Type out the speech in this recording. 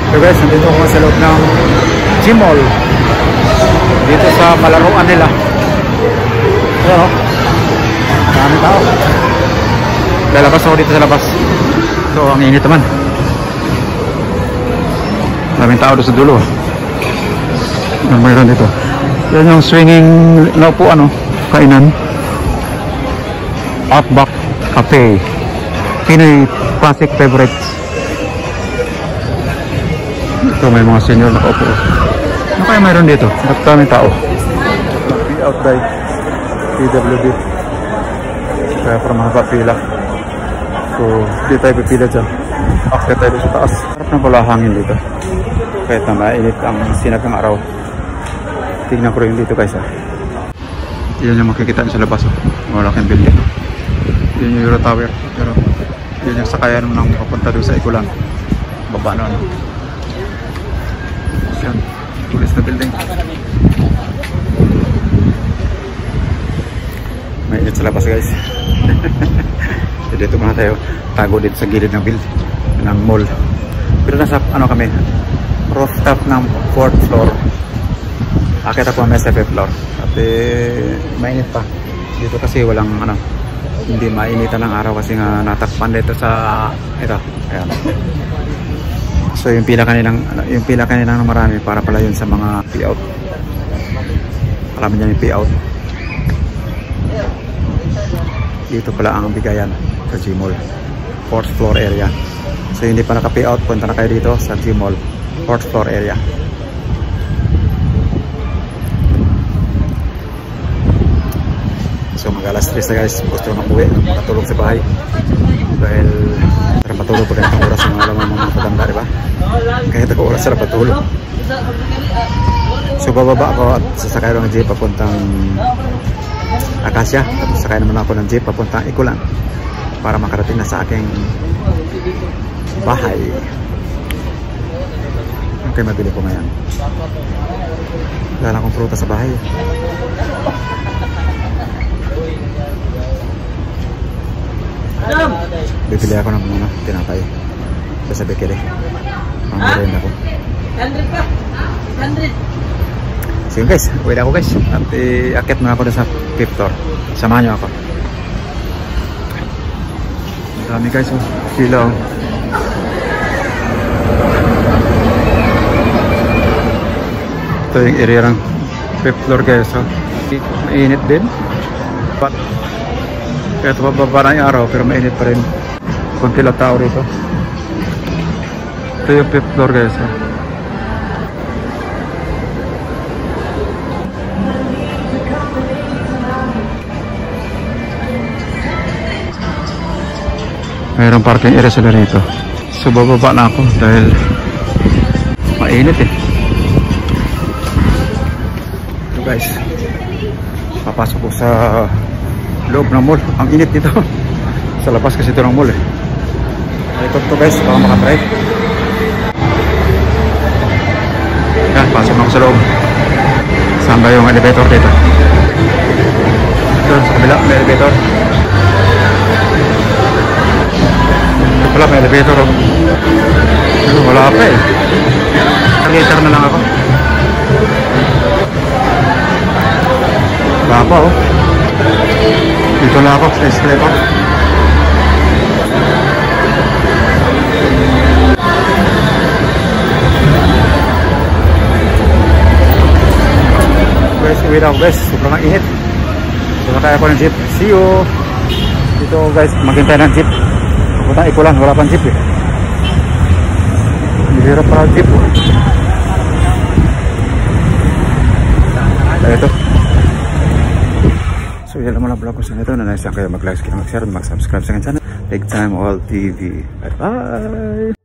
So guys, nandito ako sa loob ng Gmall. Dito sa palaruan nila. Ayan o. Marami tao. Lalabas ako dito sa labas. So ang init naman. Maraming tao doon sa dulo. Ano mayroon dito? Yan yung swinging na upuan, kainan. Outback Cafe. Pinoy classic favorites. Ito may mga senior nakaupo. Ano kaya mayroon dito? Ba't daming tao? Out by PWD. Kaya para mga papila. So, di tayo pipila dyan. After tayo sa taas. Harap na pala hangin dito. Kahit na mainit ang sinag ng araw. Tingnan ko rin dito guys. Yan yung makikita sa labas. Malaking building. Yan yung Euro Tower. Pero yan yung sakayan ng papunta doon sa Ikulan. Baba na ano. Yan. Tulis na building. Mainit sa labas guys. Dito muna tayo. Tago dito sa gilid ng build ng mall. Pero nasa ano kami, rooftop ng 4th floor. Akit ako may 7th floor. At mainit pa. Dito kasi walang ano, hindi mainitan ng araw kasi nga natakpan dito sa ito. Ayan. So yung pila kaninang marami para pala yun sa mga payout. Marami niyan yung payout. Dito pala ang bigayan sa Gmall 4th floor area. So hindi pa naka-payout, punta na kayo dito sa Gmall 4th floor area. So mag-alas 3 na guys, gusto nang uwi, makatulog sa bahay dahil para matulog pa ganitong oras ng alam ng mga patanda, diba? Kahit ako oras para patulog. So bababa ako at sasakay ng jeep papuntang Acacia, at sasakay naman ako ng jeep papuntang Ikulan para makarating na sa aking bahay. Okay, mabili ko ngayon. Wala na akong prutas sa bahay. Bibili ako ng mga tinapay sa bakery. Mamarin ako. 100 pa. 100. Sige guys, uwi na ako guys. At iakit muna ako sa 5th floor. Samahan nyo ako. Dami guys, sila. Ito yung area ng 5th floor guys. Mainit din. But kaya ito bababa na yung araw pero mainit pa rin. Kunti lang tao rito. Ito yung 5th floor guys. Mayroong parking area sila rito. So bababa na ako dahil mainit eh. Ito guys, papasok ko sa loob ng mall. Ang init dito. Sa labas kasi ito ng mall eh. Ikot ko guys, baka makatry. Yan, pasok na ako sa loob. Saan ba yung elevator dito? Ito, sa kabila, may elevator. Ito pala, may elevator. Pero wala pa eh. Elevator na lang ako. Wala pa oh. Dito na ako sa escalator. Guys, uwi na ako guys. Sobrang init. Sumakay ako ng jeep. See you. Dito guys, maghintay ng jeep. Pupunta Ikulan, wala pang jeep eh. Hirap pa ng jeep. Ito. So yan naman ang vlog ko sa ito. Nanayos lang kayo mag-like, mag-share, mag-subscribe sa akin channel. Big Time All TV. Bye bye!